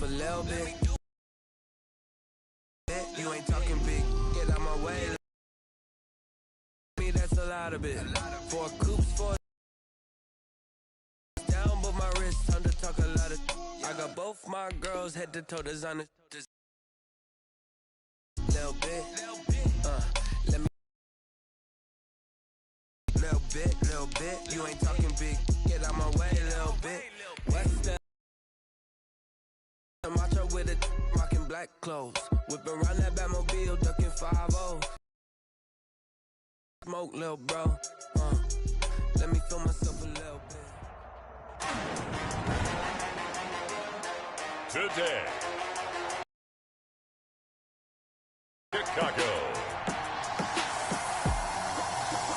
a little bit. You ain't talking big, get out my way. Me, that's a lot of it. 4 coops, 4 down, but my wrist turned to talk a lot of. I got both my girls head to toe designer. Little bit, let me. Little bit, you ain't talking big, get out my way, little bit. What's that? Macho with it, rocking black clothes, whipping around that Batmobile, ducking 5-0. Smoke, little bro, let me feel myself a little bit. Today, Chicago.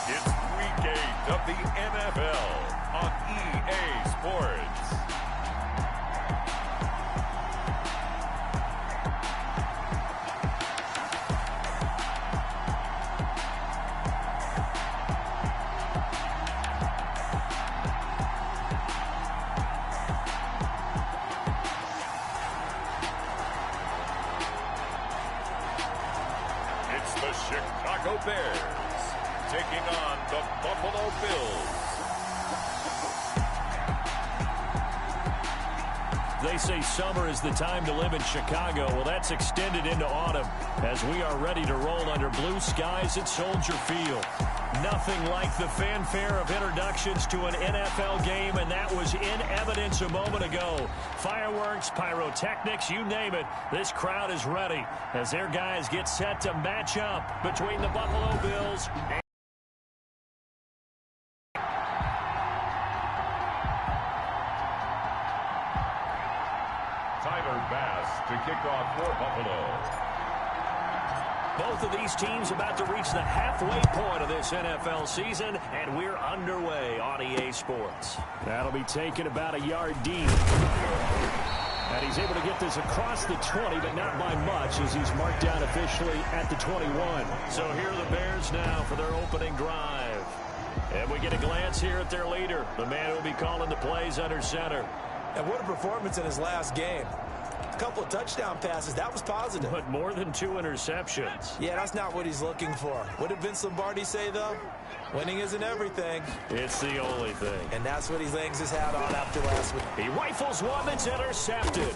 It's Week 8 of the NFL on EA Sports. The Chicago Bears taking on the Buffalo Bills. They say summer is the time to live in Chicago. Well, that's extended into autumn as we are ready to roll under blue skies at Soldier Field. Nothing like the fanfare of introductions to an NFL game, and that was in evidence a moment ago. Fireworks, pyrotechnics, you name it. This crowd is ready as their guys get set to match up between the Buffalo Bills and Tyler Bass to kick off for Buffalo. both of these teams about to reach the halfway point of this NFL season, and we're underway on EA Sports. That'll be taken about a yard deep. And he's able to get this across the 20, but not by much, as he's marked down officially at the 21. So here are the Bears now for their opening drive. And we get a glance here at their leader, the man who will be calling the plays under center. And what a performance in his last game. A couple of touchdown passes. That was positive. But more than 2 interceptions. Yeah, that's not what he's looking for. What did Vince Lombardi say, though? Winning isn't everything. It's the only thing. And that's what he hangs his hat on after last week. He rifles one that's intercepted.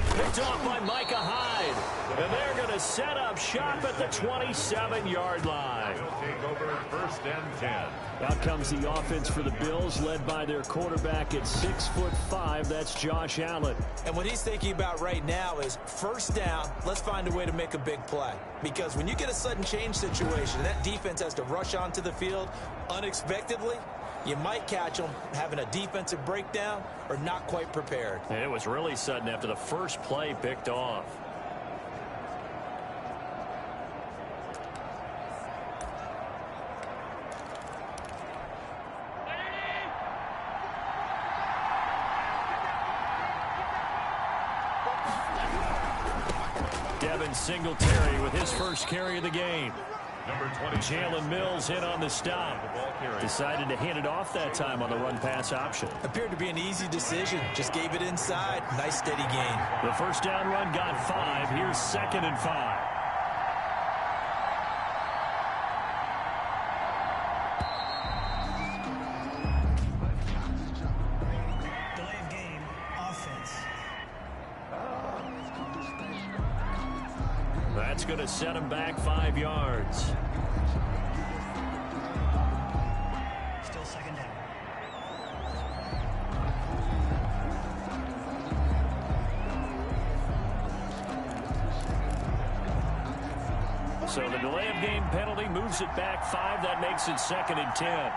Picked off by Micah Hyde. And they're going to set up shop at the 27-yard line. They'll take over first and 10. Out comes the offense for the Bills, led by their quarterback at 6'5". That's Josh Allen. And what he's thinking about right now is first down, let's find a way to make a big play. Because when you get a sudden change situation, that defense has to rush onto the field unexpectedly, you might catch them having a defensive breakdown or not quite prepared. And it was really sudden after the first play picked off. Devin Singletary with his first carry of the game. Number 20, Jalen Mills in on the stop. Decided to hand it off that time on the run-pass option. Appeared to be an easy decision. Just gave it inside. Nice, steady gain. The first down run got 5. Here's 2nd and 5. Delay of game, offense. That's going to set him back 5 yards. Still 2nd down. So the delay of game penalty moves it back 5. That makes it 2nd and 10.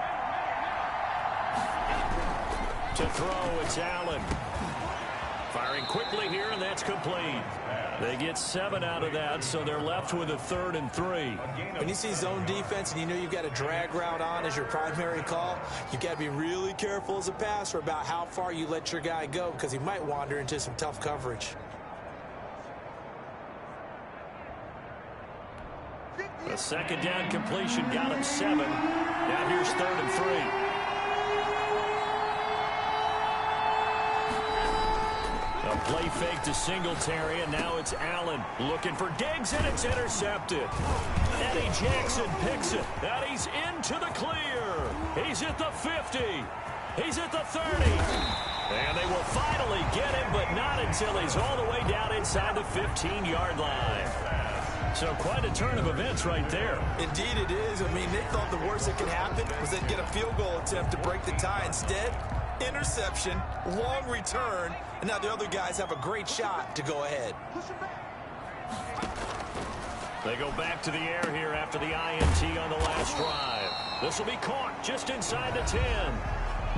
To throw, it's Allen. Firing quickly here, and that's complete. They get 7 out of that, so they're left with a 3rd and 3. When you see zone defense and you know you've got a drag route on as your primary call, you've got to be really careful as a passer about how far you let your guy go because he might wander into some tough coverage. The 2nd down completion got him 7. Now here's 3rd and 3. A play fake to Singletary, and now it's Allen looking for Diggs, and it's intercepted. Eddie Jackson picks it, and he's into the clear. He's at the 50. He's at the 30. And they will finally get him, but not until he's all the way down inside the 15-yard line. So quite a turn of events right there. Indeed it is. I mean, they thought the worst that could happen was they'd get a field goal attempt to break the tie. Instead, interception, long return, and now the other guys have a great shot to go ahead. They go back to the air here after the INT on the last drive. This will be caught just inside the 10.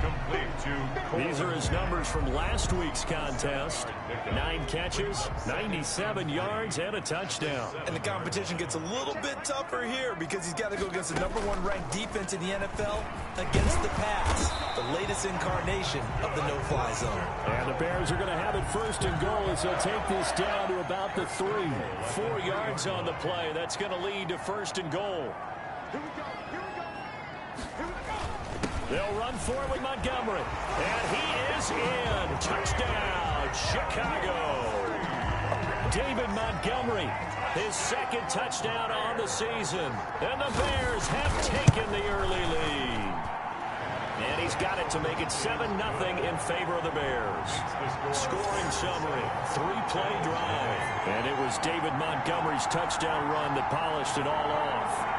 Complete to Cole. These are his numbers from last week's contest. 9 catches, 97 yards, and a touchdown. And the competition gets a little bit tougher here because he's got to go against the #1 ranked defense in the NFL against the pass, the latest incarnation of the no-fly zone. And the Bears are going to have it first and goal as they'll take this down to about the 3. 4 yards on the play. That's going to lead to first and goal. They'll run for it with Montgomery. And he is in. Touchdown, Chicago. David Montgomery, his second touchdown on the season. And the Bears have taken the early lead. And he's got it to make it 7-0 in favor of the Bears. Scoring summary, 3-play drive. And it was David Montgomery's touchdown run that polished it all off.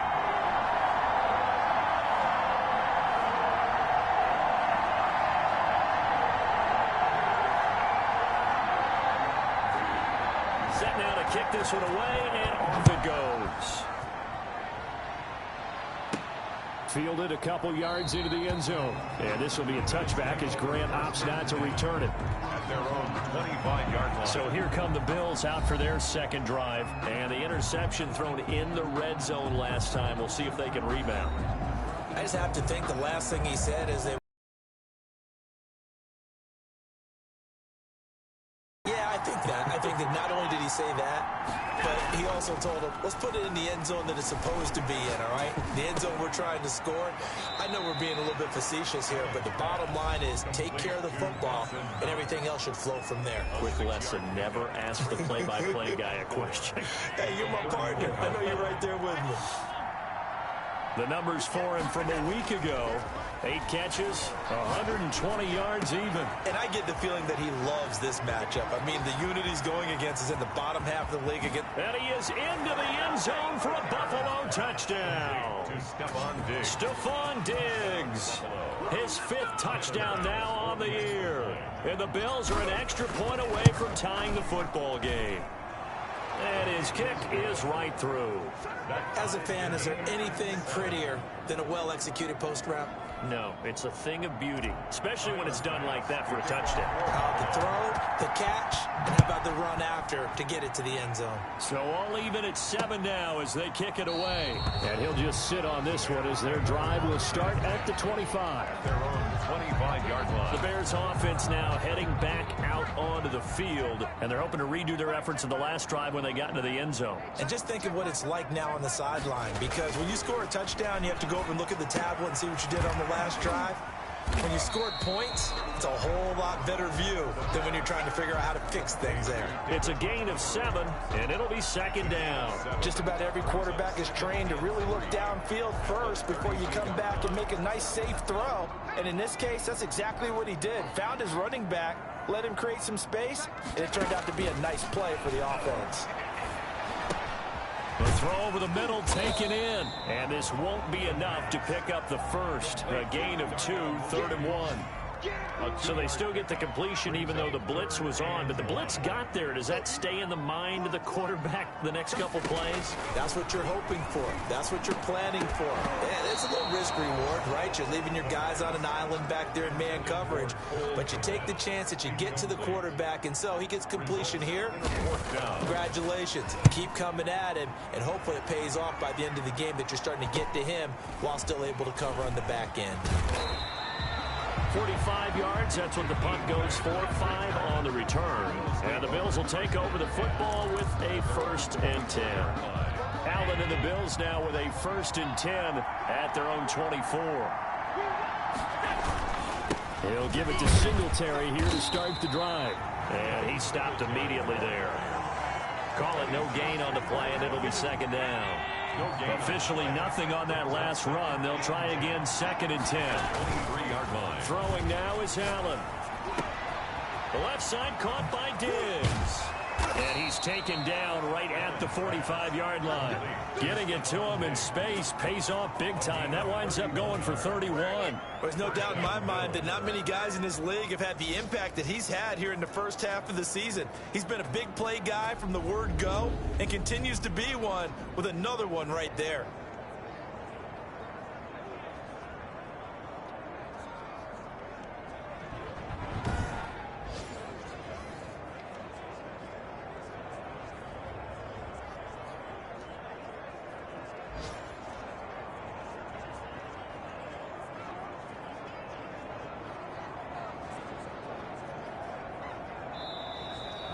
Set now to kick this one away, and off it goes. Fielded a couple yards into the end zone. And this will be a touchback as Grant opts not to return it. At their own 25-yard line. So here come the Bills out for their second drive. And the interception thrown in the red zone last time. We'll see if they can rebound. I just have to think the last thing he said is they... Yeah, I think that not only did he say that, but he also told him, let's put it in the end zone that it's supposed to be in, all right? The end zone we're trying to score. I know we're being a little bit facetious here, but the bottom line is take care of the football, and everything else should flow from there. Quick lesson, never ask the play-by-play guy a question. Hey, you're my partner. I know you're right there with me. The numbers for him from a week ago. 8 catches, 120 yards even. And I get the feeling that he loves this matchup. I mean, the unit he's going against is in the bottom half of the league. And he is into the end zone for a Buffalo touchdown. To Stephon Diggs. Stephon Diggs. His 5th touchdown now on the year. And the Bills are an extra point away from tying the football game. And his kick is right through. As a fan, is there anything prettier than a well-executed post route? No, it's a thing of beauty, especially when it's done like that for a touchdown. The throw, the catch, and how about the run after to get it to the end zone? So all even at 7 now as they kick it away. And he'll just sit on this one as their drive will start at the 25. Their own 25-yard line. The Bears offense now heading back out onto the field, and they're hoping to redo their efforts in the last drive when they got into the end zone. And just think of what it's like now on the sideline, because when you score a touchdown, you have to go over and look at the tablet and see what you did on the last drive. When you scored points, it's a whole lot better view than when you're trying to figure out how to fix things there. It's a gain of 7, and it'll be 2nd down. Just about every quarterback is trained to really look downfield first before you come back and make a nice, safe throw. And in this case, that's exactly what he did. Found his running back, let him create some space, and it turned out to be a nice play for the offense. The throw over the middle taken in. And this won't be enough to pick up the first. A gain of 2, 3rd and 1. So they still get the completion even though the blitz was on. But the blitz got there. Does that stay in the mind of the quarterback the next couple plays? That's what you're hoping for. That's what you're planning for. Yeah, it's a little risk reward, right? You're leaving your guys on an island back there in man coverage. But you take the chance that you get to the quarterback, and so he gets completion here. Congratulations. Keep coming at him, and hopefully it pays off by the end of the game that you're starting to get to him while still able to cover on the back end. 45 yards, that's what the punt goes for. 5 on the return. And the Bills will take over the football with a 1st and 10. Allen and the Bills now with a 1st and 10 at their own 24. He'll give it to Singletary here to start the drive. And he stopped immediately there. Call it no gain on the play, and it'll be second down. Officially nothing on that last run. They'll try again, 2nd and 10. 23-yard line. Throwing now is Allen. The left side caught by Diggs. And he's taken down right at the 45-yard line. Getting it to him in space pays off big time. That winds up going for 31. There's no doubt in my mind that not many guys in this league have had the impact that he's had here in the first half of the season. He's been a big play guy from the word go and continues to be one with another one right there.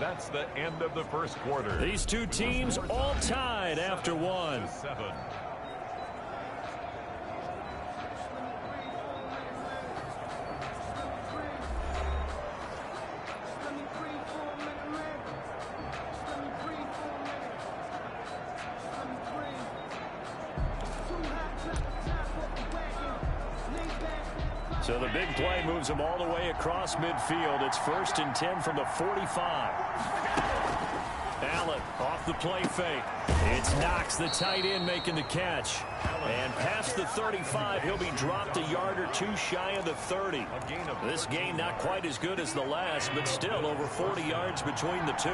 That's the end of the first quarter. These two teams all tied after one. 7. So the big play moves them all the way across midfield. It's 1st and 10 from the 45. Allen off the play fake. It's Knox, the tight end, making the catch. And past the 35, he'll be dropped a yard or two shy of the 30. This game not quite as good as the last, but still over 40 yards between the two.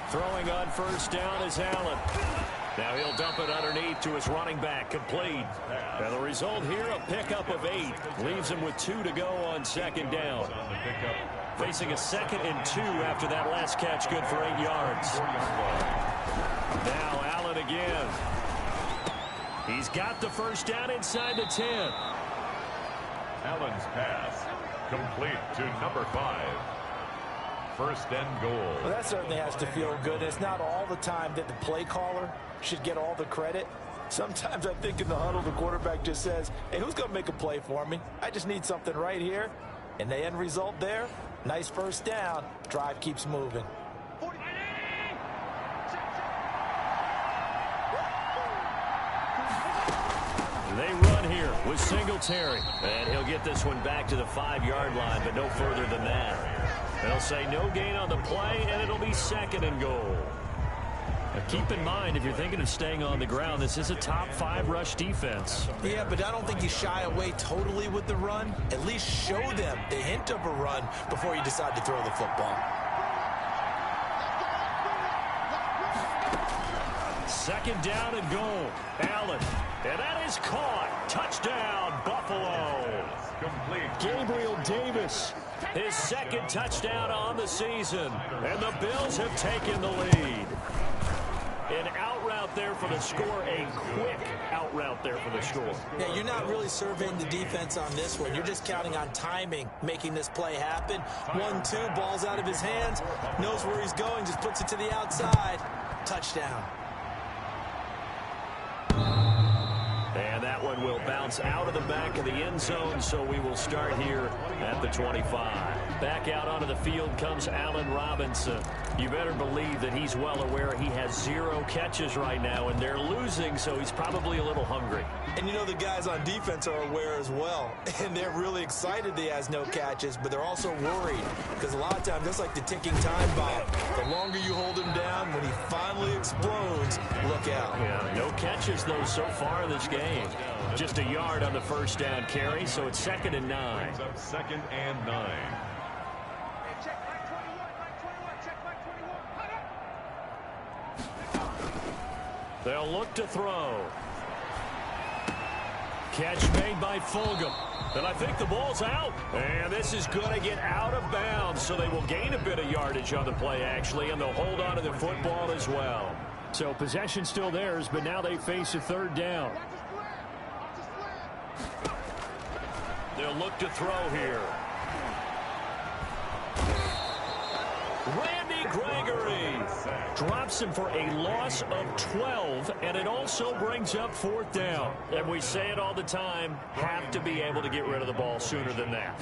Throwing on 1st down is Allen. Now he'll dump it underneath to his running back, complete. And the result here, a pickup of 8. Leaves him with 2 to go on 2nd down. Facing a 2nd and 2 after that last catch, good for 8 yards. Now Allen again. He's got the 1st down inside the 10. Allen's pass complete to number 5. 1st and goal. Well, that certainly has to feel good. It's not all the time that the play caller should get all the credit. Sometimes I think in the huddle, the quarterback just says, hey, who's going to make a play for me? I just need something right here. And the end result there, nice 1st down. Drive keeps moving. They run here with Singletary. And he'll get this one back to the 5-yard line, but no further than that. They'll say no gain on the play, and it'll be 2nd and goal. Now keep in mind, if you're thinking of staying on the ground, this is a top 5 rush defense. Yeah, but I don't think you shy away totally with the run. At least show them the hint of a run before you decide to throw the football. 2nd down and goal. Allen. And that is caught. Touchdown, Buffalo. Complete. Gabriel Davis. His 2nd touchdown on the season. And the Bills have taken the lead. An out route there for the score. A quick out route there for the score. Yeah, you're not really surveying the defense on this one. You're just counting on timing, making this play happen. 1-2, ball's out of his hands. Knows where he's going, just puts it to the outside. Touchdown. And that one will bounce out of the back of the end zone, so we will start here at the 25. Back out onto the field comes Allen Robinson. You better believe that he's well aware he has 0 catches right now, and they're losing, so he's probably a little hungry. And you know the guys on defense are aware as well, and they're really excited he has no catches, but they're also worried because a lot of times that's like the ticking time bomb. The longer you hold him down, when he finally explodes, look out. Yeah, no catches, though, so far in this game. Just a yard on the 1st down carry, so it's 2nd and 9. Brings up 2nd and 9. They'll look to throw. Catch made by Fulgham. And I think the ball's out. And this is going to get out of bounds, so they will gain a bit of yardage on the play, actually, and they'll hold on to the football as well. So possession still theirs, but now they face a 3rd down. They'll look to throw here. Randy Gregory. Drops him for a loss of 12, and it also brings up 4th down. And we say it all the time, have to be able to get rid of the ball sooner than that.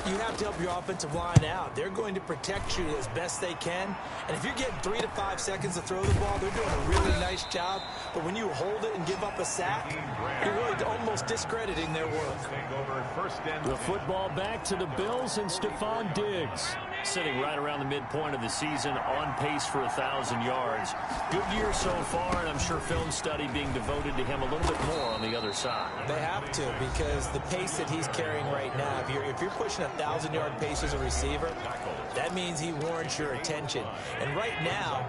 You have to help your offensive line out. They're going to protect you as best they can. And if you're getting 3 to 5 seconds to throw the ball, they're doing a really nice job. But when you hold it and give up a sack, you're really almost discrediting their work. The football back to the Bills and Stephon Diggs. Sitting right around the midpoint of the season, on pace for 1,000 yards. Good year so far, and I'm sure film study being devoted to him a little bit more on the other side. They have to, because the pace that he's carrying right now, if you're pushing 1,000-yard pace as a receiver, that means he warrants your attention. And right now,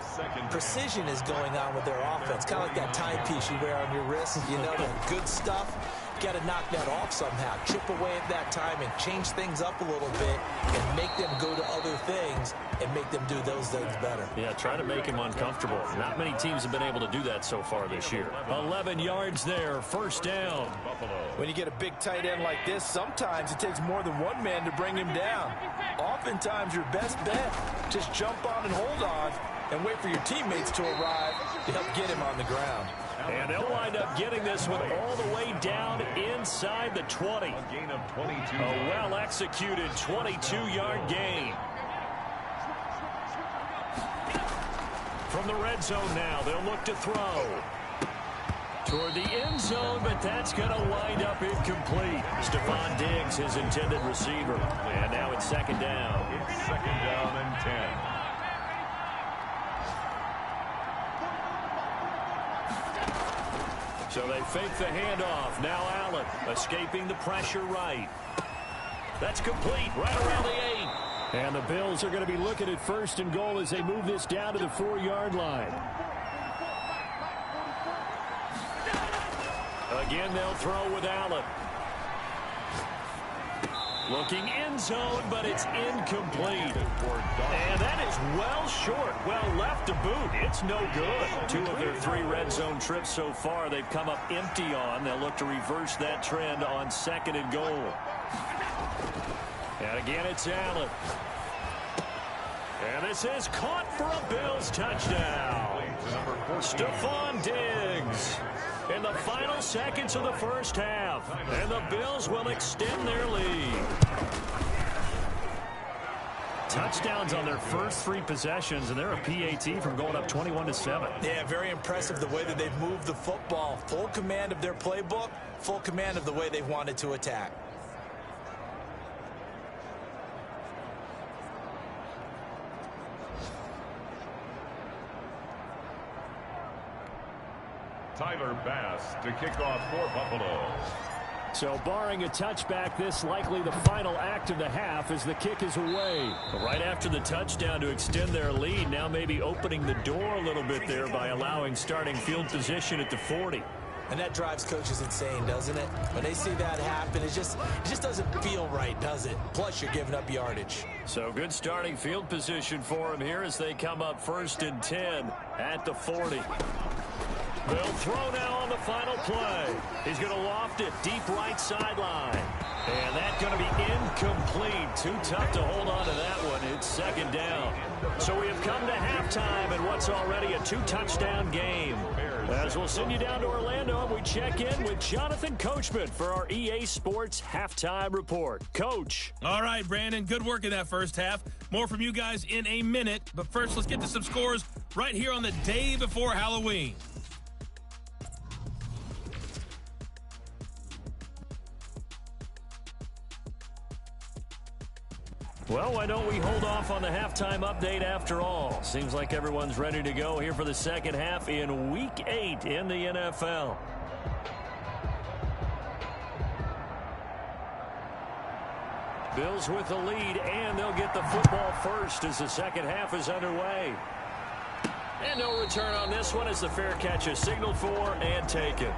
precision is going on with their offense, kind of like that timepiece you wear on your wrist. You know, that good stuff. Got to knock that off somehow. Chip away at that timing, change things up a little bit, and make them go to other things and make them do those things better. Yeah, try to make him uncomfortable. Not many teams have been able to do that so far this year. 11 yards there, 1st down. When you get a big tight end like this, sometimes it takes more than one man to bring him down. Oftentimes, your best bet, just jump on and hold on and wait for your teammates to arrive to help get him on the ground. And they'll wind up getting this one all the way down inside the 20. A gain of 22. A well-executed 22-yard gain. From the red zone now, they'll look to throw. Toward the end zone, but that's going to wind up incomplete. Stephon Diggs, his intended receiver. And now it's 2nd down. It's 2nd down and 10. So they fake the handoff. Now Allen escaping the pressure right. That's complete right around the 8. And the Bills are going to be looking at 1st and goal as they move this down to the 4-yard line. Again, they'll throw with Allen. Looking end zone, but it's incomplete. And that is well short. Well left to boot. It's no good. 2 of their 3 red zone trips so far they've come up empty on. They'll look to reverse that trend on 2nd and goal. And again, it's Allen. And this is caught for a Bills touchdown. Stephon Diggs. In the final seconds of the 1st half. And the Bills will extend their lead. Touchdowns on their first 3 possessions, and they're a PAT from going up 21-7. Yeah, very impressive the way that they've moved the football. Full command of their playbook, full command of the way they've wanted to attack. Tyler Bass to kick off for Buffalo. So barring a touchback, this likely the final act of the half as the kick is away. Right after the touchdown to extend their lead, now maybe opening the door a little bit there by allowing starting field position at the 40. And that drives coaches insane, doesn't it? When they see that happen, it just doesn't feel right, does it? Plus, you're giving up yardage. So good starting field position for them here as they come up 1st and 10 at the 40. They'll throw now on the final play. He's going to loft it deep right sideline. And that's going to be incomplete. Too tough to hold on to that one. It's 2nd down. So we have come to halftime in what's already a 2-touchdown game. As we'll send you down to Orlando, and we check in with Jonathan Coachman for our EA Sports Halftime Report. Coach. All right, Brandon, good work in that first half. More from you guys in a minute. But first, let's get to some scores right here on the day before Halloween. Well, why don't we hold off on the halftime update after all? Seems like everyone's ready to go here for the second half in Week 8 in the NFL. Bills with the lead, and they'll get the football first as the second half is underway. And no return on this one as the fair catch is signaled for and taken.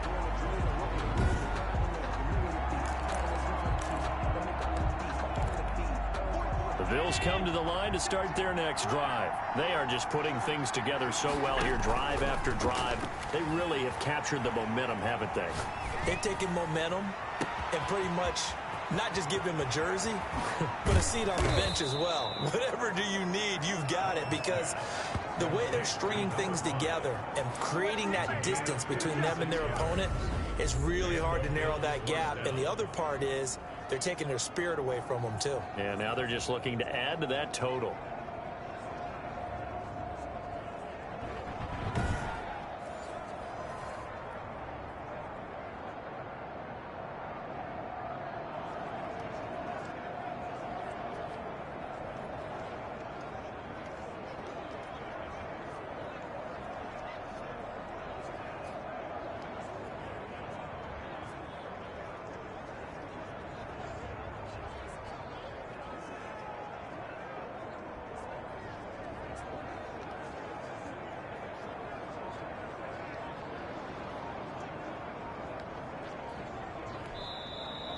The Bills come to the line to start their next drive. They are just putting things together so well here, drive after drive. They really have captured the momentum, haven't they? They've taken momentum and pretty much not just give him a jersey, but a seat on the bench as well. Whatever do you need, you've got it, because the way they're stringing things together and creating that distance between them and their opponent, it's really hard to narrow that gap. And the other part is they're taking their spirit away from them, too. And now they're just looking to add to that total.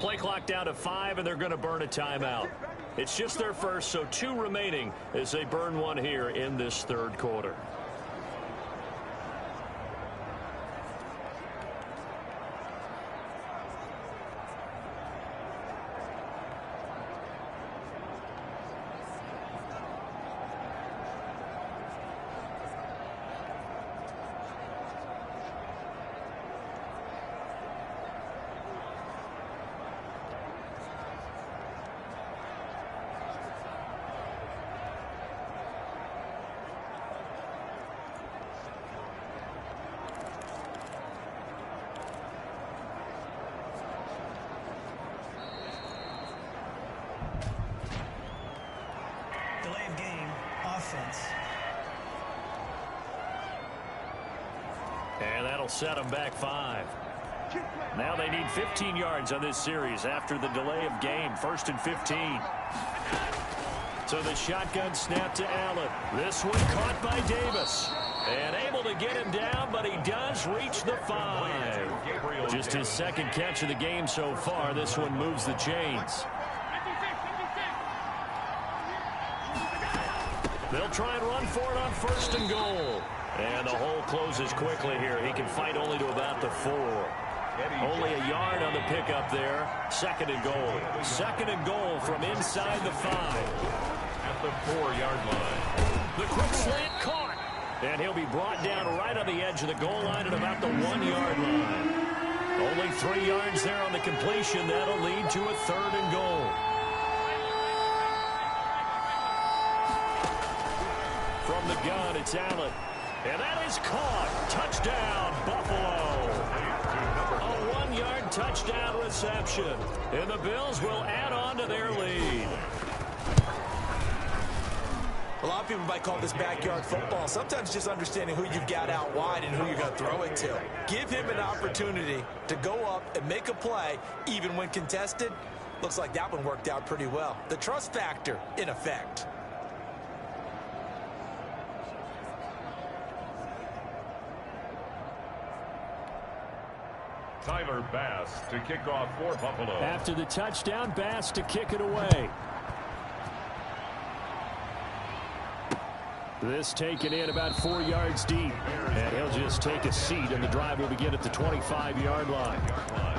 Play clock down to 5, and they're going to burn a timeout. It's just their first, so 2 remaining as they burn one here in this third quarter. Delay of game, offense. And that'll set them back 5. Now they need 15 yards on this series after the delay of game. 1st and 15. So the shotgun snap to Allen. This one caught by Davis. And able to get him down, but he does reach the 5. Just his second catch of the game so far. This one moves the chains. They'll try and run for it on 1st and goal. And the hole closes quickly here. He can fight only to about the 4. Only a yard on the pickup there. 2nd and goal. 2nd and goal from inside the 5. At the 4-yard line. The quick slant caught. And he'll be brought down right on the edge of the goal line at about the 1-yard line. Only 3 yards there on the completion. That'll lead to a 3rd and goal. From the gun, it's Allen. And that is caught. Touchdown, Buffalo. A 1-yard touchdown reception. And the Bills will add on to their lead. A lot of people might call this backyard football. Sometimes just understanding who you've got out wide and who you're going to throw it to. Give him an opportunity to go up and make a play, even when contested. Looks like that one worked out pretty well. The trust factor in effect. Tyler Bass to kick off for Buffalo. After the touchdown, Bass to kick it away. This taken in about 4 yards deep. And he'll just take a seat, and the drive will begin at the 25-yard line.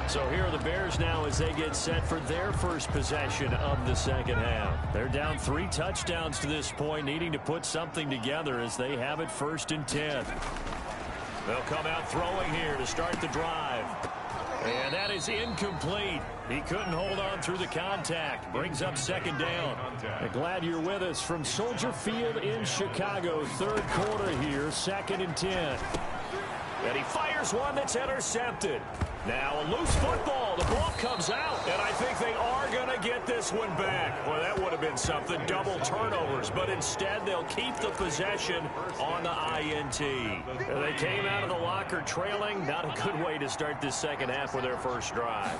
So here are the Bears now as they get set for their first possession of the second half. They're down 3 touchdowns to this point, needing to put something together as they have it 1st and 10. They'll come out throwing here to start the drive. And that is incomplete. He couldn't hold on through the contact. Brings up 2nd down. And glad you're with us from Soldier Field in Chicago. 3rd quarter here, 2nd and 10. And he fires one that's intercepted. Now a loose football. The ball comes out. And I think they are going to get this one back. Well, that would have been something. Double turnovers. But instead, they'll keep the possession on the INT. And they came out of the locker trailing. Not a good way to start this second half with their first drive.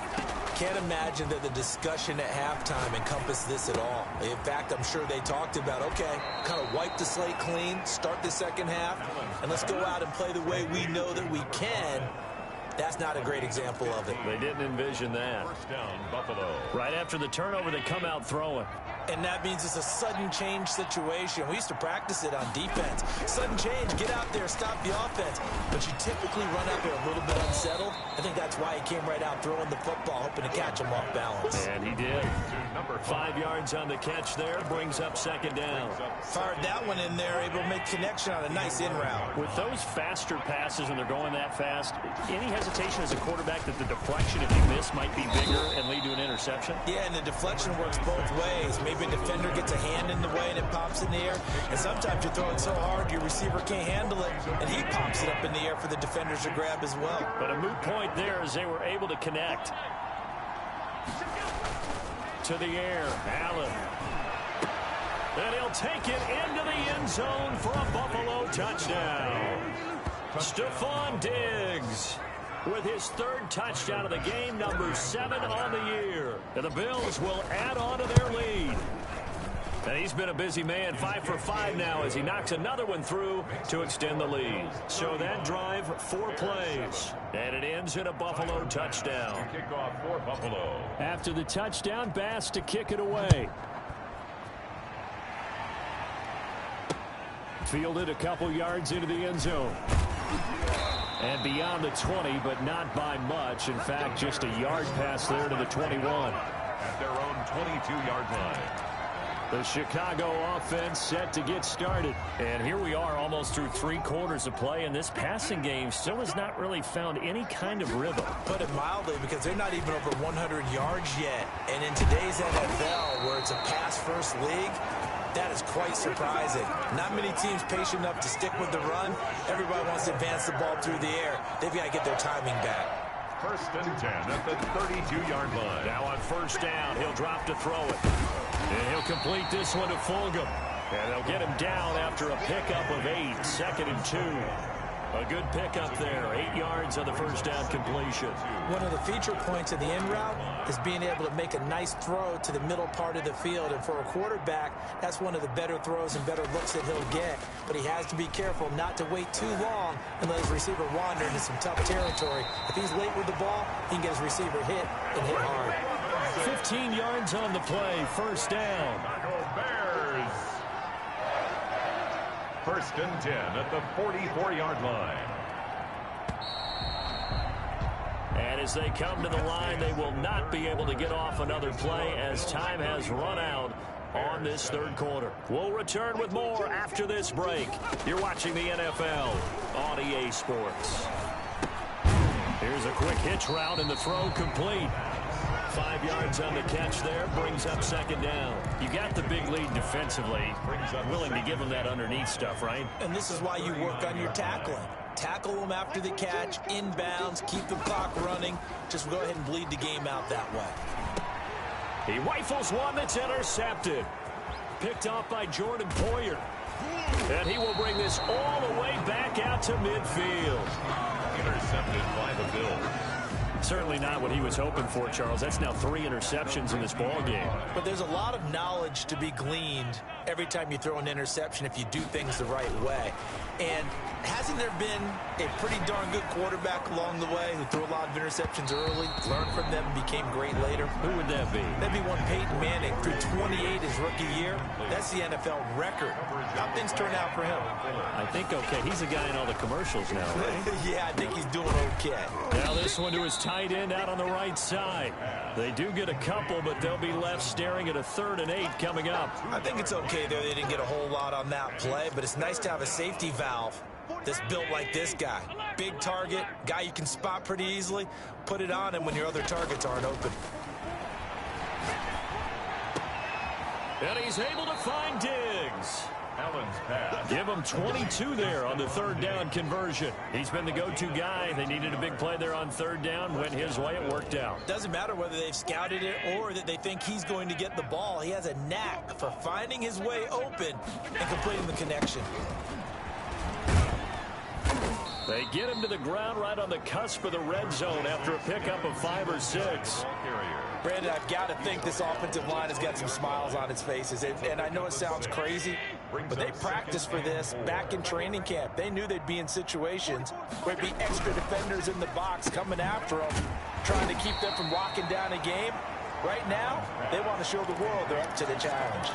Can't imagine that the discussion at halftime encompassed this at all. In fact, I'm sure they talked about, okay, kind of wipe the slate clean, start the second half, and let's go out and play the way we know that we can. That's not a great example of it. They didn't envision that. 1st down, Buffalo. Right after the turnover, they come out throwing. And that means it's a sudden change situation. We used to practice it on defense. Sudden change, get out there, stop the offense. But you typically run out there a little bit unsettled. I think that's why he came right out throwing the football, hoping to catch him off balance. And he did. 5 yards on the catch there, brings up second down. Fired that one in there, able to make connection on a nice in route. With those faster passes when they're going that fast, any hesitation as a quarterback that the deflection, if you miss, might be bigger and lead to an interception? Yeah, and the deflection works both ways. Maybe a defender gets a hand in the way and it pops in the air. And sometimes you throw it so hard your receiver can't handle it, and he pops it up in the air for the defenders to grab as well. But a moot point there as they were able to connect. To the air, Allen. And he'll take it into the end zone for a Buffalo touchdown. Stephon Diggs with his third touchdown of the game, number 7 on the year. And the Bills will add on to their lead. And he's been a busy man, 5 for 5 now as he knocks another one through to extend the lead. So that drive, 4 plays. And it ends in a Buffalo touchdown. Kickoff for Buffalo. After the touchdown, Bass to kick it away. Fielded a couple yards into the end zone. And beyond the 20, but not by much. In fact, just a yard pass there to the 21. At their own 22-yard line. The Chicago offense set to get started. And here we are almost through 3 quarters of play, and this passing game still has not really found any kind of rhythm. Put it mildly, because they're not even over 100 yards yet. And in today's NFL, where it's a pass-first league, that is quite surprising. Not many teams patient enough to stick with the run. Everybody wants to advance the ball through the air. They've got to get their timing back. 1st and 10 at the 32-yard line. Now on 1st down, he'll drop to throw it. And he'll complete this one to Fulgham. And they'll get him down after a pickup of 8, 2nd and 2. A good pickup there, 8 yards on the 1st down completion. One of the feature points of the in route is being able to make a nice throw to the middle part of the field. And for a quarterback, that's one of the better throws and better looks that he'll get. But he has to be careful not to wait too long and let his receiver wander into some tough territory. If he's late with the ball, he can get his receiver hit and hit hard. 15 yards on the play, 1st down. Bears. 1st and 10 at the 44-yard line. And as they come to the line, they will not be able to get off another play as time has run out on this 3rd quarter. We'll return with more after this break. You're watching the NFL on EA Sports. Here's a quick hitch route and the throw complete. 5 yards on the catch there, brings up 2nd down. You got the big lead defensively. Willing to give them that underneath stuff, right? And this is why you work on your tackling. Tackle them after the catch, inbounds, keep the clock running. Just go ahead and bleed the game out that way. He rifles one that's intercepted. Picked off by Jordan Poyer. And he will bring this all the way back out to midfield. Intercepted by the Bills. Certainly not what he was hoping for, Charles. That's now 3 interceptions in this ball game. But there's a lot of knowledge to be gleaned every time you throw an interception if you do things the right way. And hasn't there been a pretty darn good quarterback along the way who threw a lot of interceptions early, learned from them, became great later? Who would that be? That'd be one Peyton Manning, threw 28 his rookie year. That's the NFL record. How things turn out for him? I think okay. He's a guy in all the commercials now, right? Yeah, I think he's doing okay. Now this one to his tight end out on the right side. They do get a couple, but they'll be left staring at a 3rd and 8 coming up. I think it's okay there. They didn't get a whole lot on that play, but it's nice to have a safety valve that's built like this guy. Big target, guy you can spot pretty easily. Put it on him when your other targets aren't open. And he's able to find Diggs. Allen's pass. Give him 22 there on the 3rd down conversion. He's been the go-to guy. They needed a big play there on 3rd down. Went his way. It worked out. Doesn't matter whether they've scouted it or that they think he's going to get the ball. He has a knack for finding his way open and completing the connection. They get him to the ground right on the cusp of the red zone after a pickup of 5 or 6. Brandon, I've got to think this offensive line has got some smiles on its faces. And I know it sounds crazy, but they practiced for this back in training camp. They knew they'd be in situations where there'd be extra defenders in the box coming after them, trying to keep them from locking down a game. Right now, they want to show the world they're up to the challenge.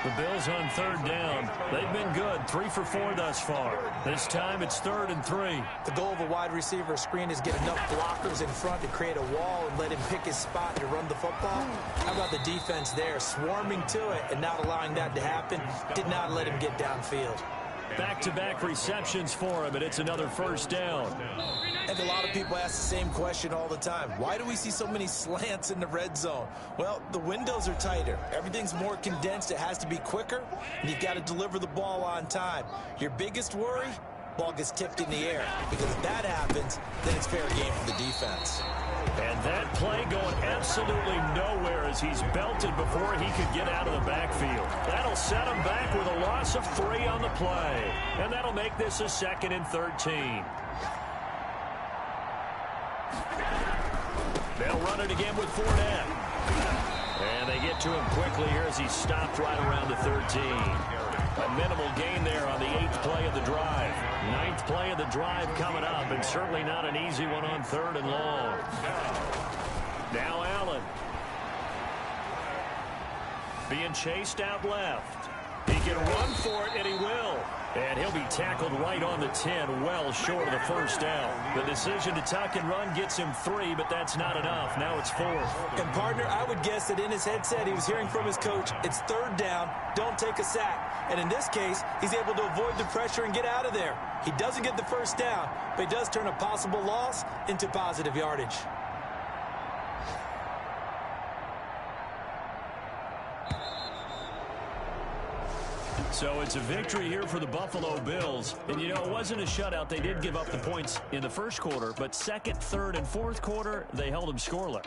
The Bills on third down. They've been good, 3 for 4 thus far. This time it's 3rd and 3. The goal of a wide receiver screen is get enough blockers in front to create a wall and let him pick his spot to run the football. How about the defense there, swarming to it and not allowing that to happen? Did not let him get downfield. Back-to-back receptions for him, and it's another first down. And a lot of people ask the same question all the time. Why do we see so many slants in the red zone? Well, the windows are tighter. Everything's more condensed. It has to be quicker, and you've got to deliver the ball on time. Your biggest worry? Ball gets tipped in the air. Because if that happens, then it's fair game for the defense. And that play going absolutely nowhere as he's belted before he could get out of the backfield. That'll set him back with a loss of 3 on the play. And that'll make this a 2nd and 13. They'll run it again with Fournette. And they get to him quickly here as he's stopped right around the 13. A minimal gain there on the 8th play of the drive. 9th play of the drive coming up, and certainly not an easy one on 3rd and long. Now Allen. Being chased out left. He can run for it, and he will. And he'll be tackled right on the 10, well short of the first down. The decision to tuck and run gets him 3, but that's not enough. Now it's 4th. And, partner, I would guess that in his headset he was hearing from his coach, it's 3rd down, don't take a sack. And in this case, he's able to avoid the pressure and get out of there. He doesn't get the first down, but he does turn a possible loss into positive yardage. So it's a victory here for the Buffalo Bills. And, you know, it wasn't a shutout. They did give up the points in the first quarter, but 2nd, 3rd, and 4th quarter, they held them scoreless.